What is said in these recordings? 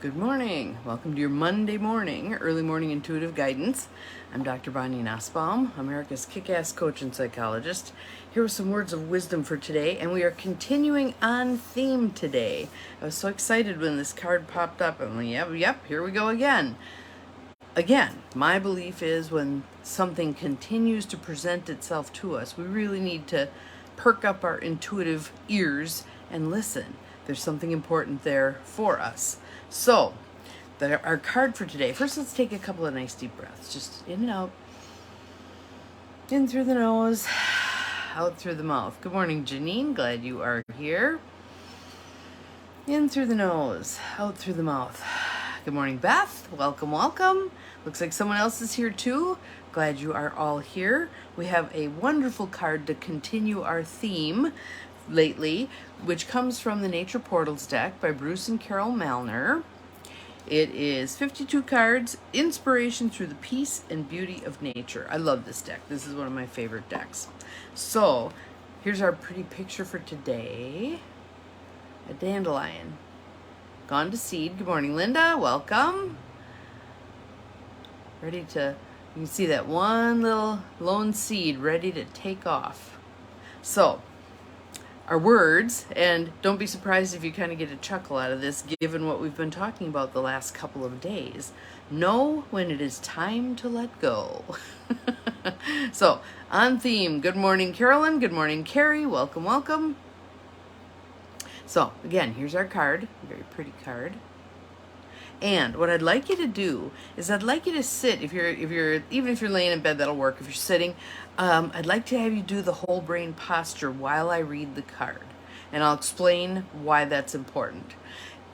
Good morning. Welcome to your Monday morning, early morning intuitive guidance. I'm Dr. Bonnie Nussbaum, America's kick-ass coach and psychologist. Here are some words of wisdom for today, and we are continuing on theme today. I was so excited when this card popped up. I'm like, yep, here we go again. Again, my belief is when something continues to present itself to us, we really need to perk up our intuitive ears and listen. There's something important there for us. So, our card for today. First, let's take a couple of nice deep breaths. Just in and out. In through the nose, out through the mouth. Good morning, Janine. Glad you are here. In through the nose, out through the mouth. Good morning, Beth. Welcome, welcome. Looks like someone else is here too. Glad you are all here. We have a wonderful card to continue our theme lately, which comes from the Nature Portals deck by Bruce and Carol Malner. It is 52 cards, inspiration through the peace and beauty of nature. I love this deck. This is one of my favorite decks. So, here's our pretty picture for today. A dandelion. Gone to seed. Good morning, Linda. Welcome. You can see that one little lone seed ready to take off. So, our words, and don't be surprised if you kind of get a chuckle out of this given what we've been talking about the last couple of days. Know when it is time to let go. So, on theme, good morning, Carolyn. Good morning, Carrie. Welcome, welcome. So, again, here's our card. Very pretty card. And what I'd like you to do is I'd like you to sit, even if you're laying in bed, that'll work. If you're sitting, I'd like to have you do the whole brain posture while I read the card. And I'll explain why that's important.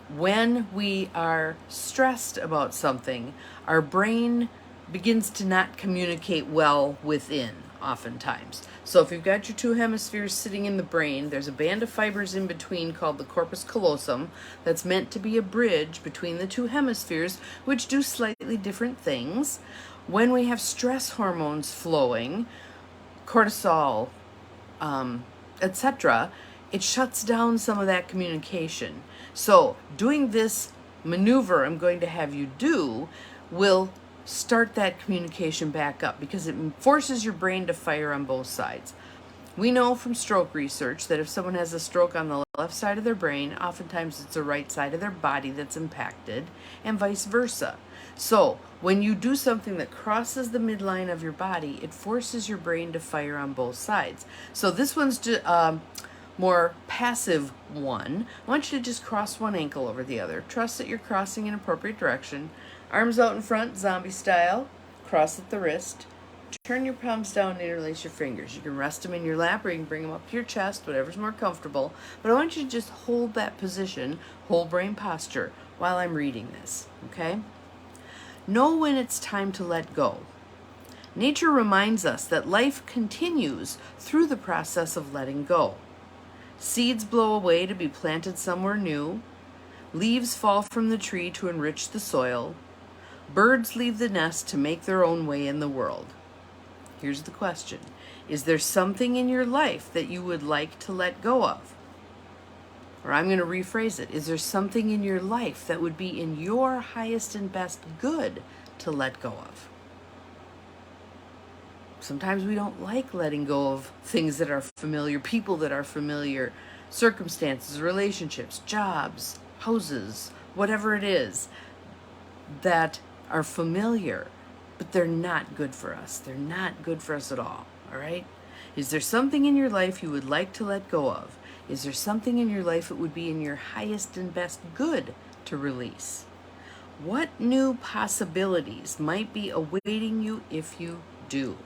When we are stressed about something, our brain begins to not communicate well within, oftentimes. So if you've got your two hemispheres sitting in the brain, there's a band of fibers in between called the corpus callosum that's meant to be a bridge between the two hemispheres, which do slightly different things. When we have stress hormones flowing, cortisol, etc., it shuts down some of that communication. So doing this maneuver I'm going to have you do will start that communication back up because it forces your brain to fire on both sides. We know from stroke research that if someone has a stroke on the left side of their brain, oftentimes it's the right side of their body that's impacted, and vice versa. So when you do something that crosses the midline of your body, it forces your brain to fire on both sides. So this one's more passive one. I want you to just cross one ankle over the other. Trust that you're crossing in appropriate direction. Arms out in front, zombie style. Cross at the wrist. Turn your palms down and interlace your fingers. You can rest them in your lap or you can bring them up to your chest, whatever's more comfortable. But I want you to just hold that position, whole brain posture, while I'm reading this, okay? Know when it's time to let go. Nature reminds us that life continues through the process of letting go. Seeds blow away to be planted somewhere new. Leaves fall from the tree to enrich the soil. Birds leave the nest to make their own way in the world. Here's the question. Is there something in your life that you would like to let go of? Or I'm going to rephrase it. Is there something in your life that would be in your highest and best good to let go of? Sometimes we don't like letting go of things that are familiar, people that are familiar, circumstances, relationships, jobs, houses, whatever it is that are familiar, but they're not good for us. They're not good for us at all right? Is there something in your life you would like to let go of? Is there something in your life that would be in your highest and best good to release? What new possibilities might be awaiting you if you do?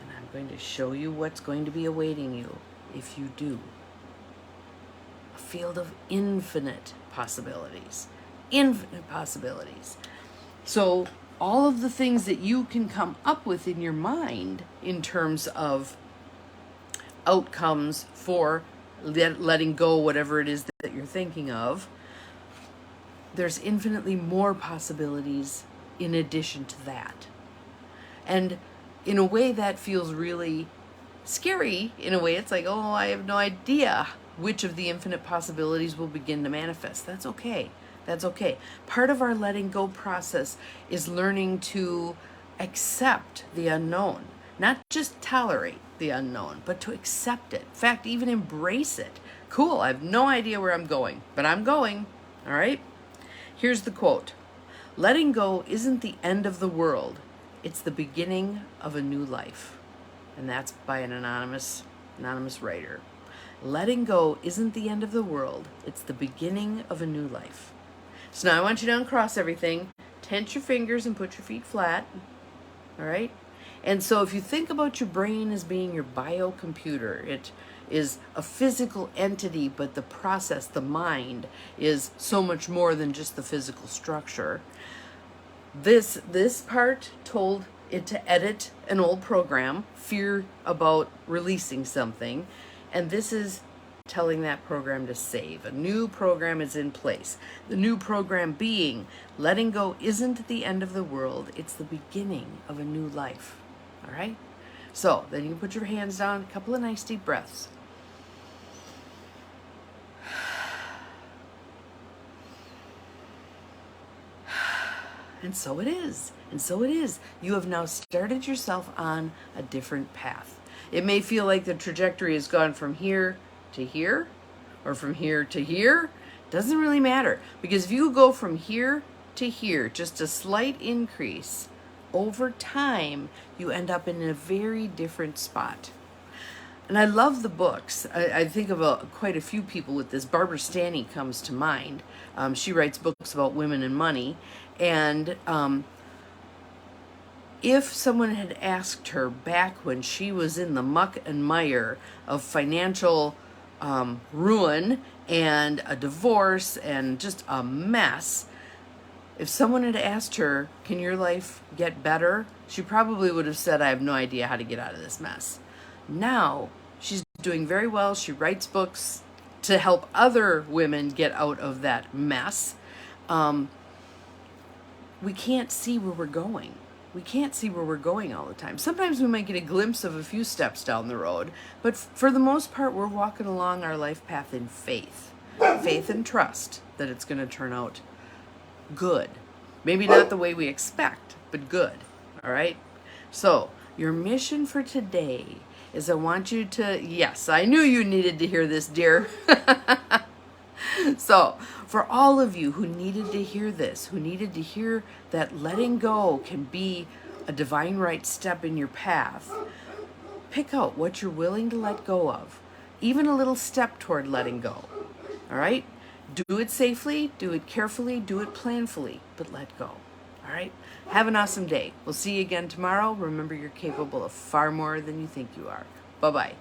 And I'm going to show you what's going to be awaiting you if you do. A field of infinite possibilities. Infinite possibilities. So all of the things that you can come up with in your mind in terms of outcomes for letting go whatever it is that you're thinking of, there's infinitely more possibilities in addition to that. And in a way that feels really scary. In a way it's like, oh, I have no idea which of the infinite possibilities will begin to manifest. That's okay. That's okay. Part of our letting go process is learning to accept the unknown, not just tolerate the unknown, but to accept it. In fact, even embrace it. Cool, I have no idea where I'm going, but I'm going. All right? Here's the quote. Letting go isn't the end of the world. It's the beginning of a new life. And that's by an anonymous writer. Letting go isn't the end of the world. It's the beginning of a new life. So now I want you to uncross everything, tense your fingers and put your feet flat. All right? And so if you think about your brain as being your biocomputer, it is a physical entity, but the process, the mind, is so much more than just the physical structure. This part told it to edit an old program, fear about releasing something, and this is telling that program to save. A new program is in place. The new program being, letting go isn't the end of the world, it's the beginning of a new life. All right? So then you can put your hands down, a couple of nice deep breaths. And so it is. And so it is. You have now started yourself on a different path. It may feel like the trajectory has gone from here to here, or from here to here. Doesn't really matter. Because if you go from here to here, just a slight increase, over time, you end up in a very different spot. And I love the books. I think of quite a few people with this. Barbara Stanny comes to mind. She writes books about women and money. And if someone had asked her back when she was in the muck and mire of financial ruin and a divorce and just a mess, if someone had asked her, can your life get better? She probably would have said, I have no idea how to get out of this mess. Now, she's doing very well. She writes books to help other women get out of that mess. We can't see where we're going. We can't see where we're going all the time. Sometimes we might get a glimpse of a few steps down the road, but for the most part, we're walking along our life path in faith. Faith and trust that it's going to turn out good. Maybe not the way we expect, but good. All right? So, your mission for today is I want you to, yes, I knew you needed to hear this, dear. So, for all of you who needed to hear this, who needed to hear that letting go can be a divine right step in your path, pick out what you're willing to let go of. Even a little step toward letting go. All right? Do it safely, do it carefully, do it planfully, but let go. All right? Have an awesome day. We'll see you again tomorrow. Remember, you're capable of far more than you think you are. Bye-bye.